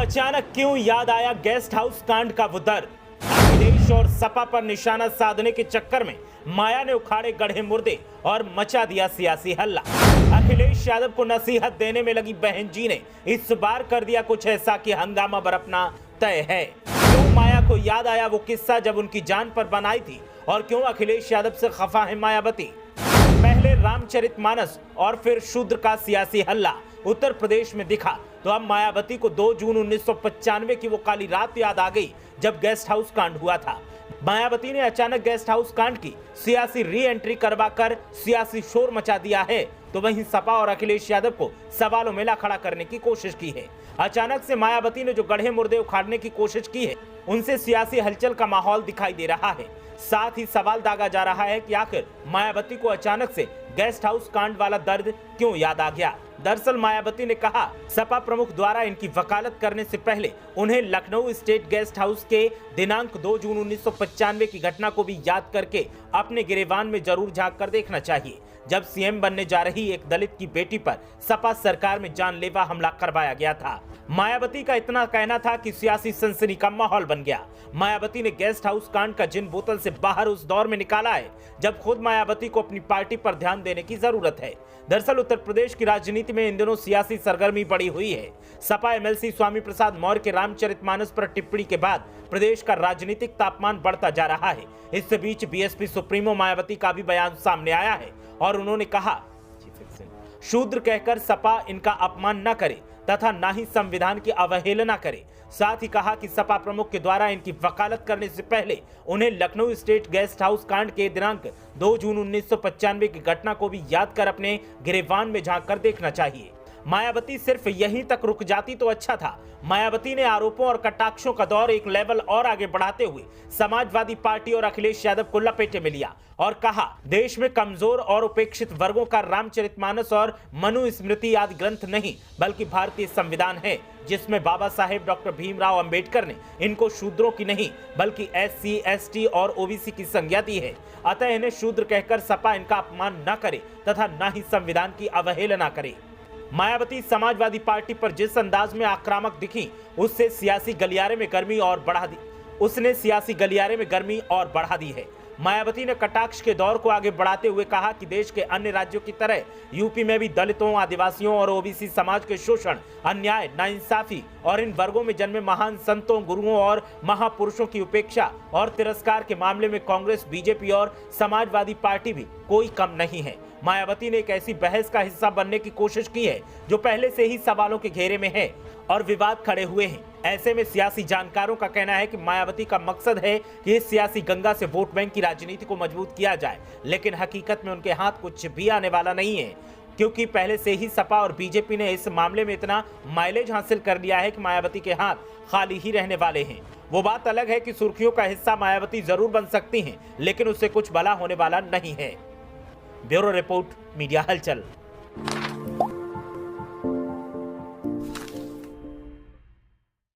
अचानक क्यों याद आया गेस्ट हाउस कांड का वो दर्द? अखिलेश और सपा पर निशाना साधने के चक्कर में माया ने उखाड़े गढ़े मुर्दे और मचा दिया सियासी हल्ला। अखिलेश यादव को नसीहत देने में लगी बहन जी ने इस बार कर दिया कुछ ऐसा कि हंगामा बरपना तय है। क्यों माया को याद आया वो किस्सा जब उनकी जान पर बनाई थी, और क्यों अखिलेश यादव से खफा है मायावती? पहले रामचरितमानस और फिर शूद्र का सियासी हल्ला उत्तर प्रदेश में दिखा, तो अब मायावती को 2 जून 1995 की वो काली रात याद आ गई जब गेस्ट हाउस कांड हुआ था। मायावती ने अचानक गेस्ट हाउस कांड की सियासी री एंट्री करवाकर सियासी शोर मचा दिया है, तो वहीं सपा और अखिलेश यादव को सवालों में ला खड़ा करने की कोशिश की है। अचानक से मायावती ने जो गढ़े मुर्दे उखाड़ने की कोशिश की है, उनसे सियासी हलचल का माहौल दिखाई दे रहा है। साथ ही सवाल दागा जा रहा है कि आखिर मायावती को अचानक से गेस्ट हाउस कांड वाला दर्द क्यों याद आ गया। दरअसल मायावती ने कहा, सपा प्रमुख द्वारा इनकी वकालत करने से पहले उन्हें लखनऊ स्टेट गेस्ट हाउस के दिनांक 2 जून 1995 की घटना को भी याद करके अपने गिरेबान में जरूर झांक कर देखना चाहिए, जब सीएम बनने जा रही एक दलित की बेटी पर सपा सरकार में जानलेवा हमला करवाया गया था। मायावती का इतना कहना था कि सियासी सनसनी का माहौल बन गया। मायावती ने गेस्ट हाउस कांड का जिन बोतल से बाहर उस दौर में निकाला है जब खुद मायावती को अपनी पार्टी पर ध्यान देने की जरूरत है। दरअसल उत्तर प्रदेश की राजनीति में इन दिनों सियासी सरगर्मी बढ़ी हुई है। सपा एमएलसी स्वामी प्रसाद मौर्य के रामचरितमानस पर टिप्पणी के बाद प्रदेश का राजनीतिक तापमान बढ़ता जा रहा है। इस बीच बीएसपी सुप्रीमो मायावती का भी बयान सामने आया है और उन्होंने कहा, शूद्र कहकर सपा इनका अपमान न करे तथा ना ही संविधान की अवहेलना करे। साथ ही कहा कि सपा प्रमुख के द्वारा इनकी वकालत करने से पहले उन्हें लखनऊ स्टेट गेस्ट हाउस कांड के दिनांक 2 जून 1995 की घटना को भी याद कर अपने गिरेबान में झांक कर देखना चाहिए। मायावती सिर्फ यहीं तक रुक जाती तो अच्छा था। मायावती ने आरोपों और कटाक्षों का दौर एक लेवल और आगे बढ़ाते हुए समाजवादी पार्टी और अखिलेश यादव को लपेटे में लिया और कहा, देश में कमजोर और उपेक्षित वर्गों का रामचरितमानस और मनुस्मृति आदि ग्रंथ नहीं, बल्कि भारतीय संविधान है, जिसमें बाबा साहेब डॉक्टर भीमराव अंबेडकर ने इनको शूद्रों की नहीं बल्कि SC, ST और OBC की संज्ञा दी है। अतः इन्हें शूद्र कहकर सपा इनका अपमान न करे तथा न ही संविधान की अवहेलना करे। मायावती समाजवादी पार्टी पर जिस अंदाज में आक्रामक दिखी, उसने सियासी गलियारे में गर्मी और बढ़ा दी है। मायावती ने कटाक्ष के दौर को आगे बढ़ाते हुए कहा कि देश के अन्य राज्यों की तरह यूपी में भी दलितों, आदिवासियों और OBC समाज के शोषण, अन्याय, नाइंसाफी और इन वर्गों में जन्मे महान संतों, गुरुओं और महापुरुषों की उपेक्षा और तिरस्कार के मामले में कांग्रेस, बीजेपी और समाजवादी पार्टी भी कोई कम नहीं है। मायावती ने एक ऐसी बहस का हिस्सा बनने की कोशिश की है जो पहले से ही सवालों के घेरे में है और विवाद खड़े हुए हैं। ऐसे में सियासी जानकारों का कहना है कि मायावती का मकसद है कि इस सियासी गंगा से वोट बैंक की राजनीति को मजबूत किया जाए, लेकिन हकीकत में उनके हाथ कुछ भी आने वाला नहीं है, क्योंकि पहले से ही सपा और बीजेपी ने इस मामले में इतना माइलेज हासिल कर लिया है कि मायावती के हाथ खाली ही रहने वाले हैं। वो बात अलग है कि सुर्खियों का हिस्सा मायावती जरूर बन सकती हैं, लेकिन उससे कुछ भला होने वाला नहीं है। ब्यूरो रिपोर्ट, मीडिया हलचल।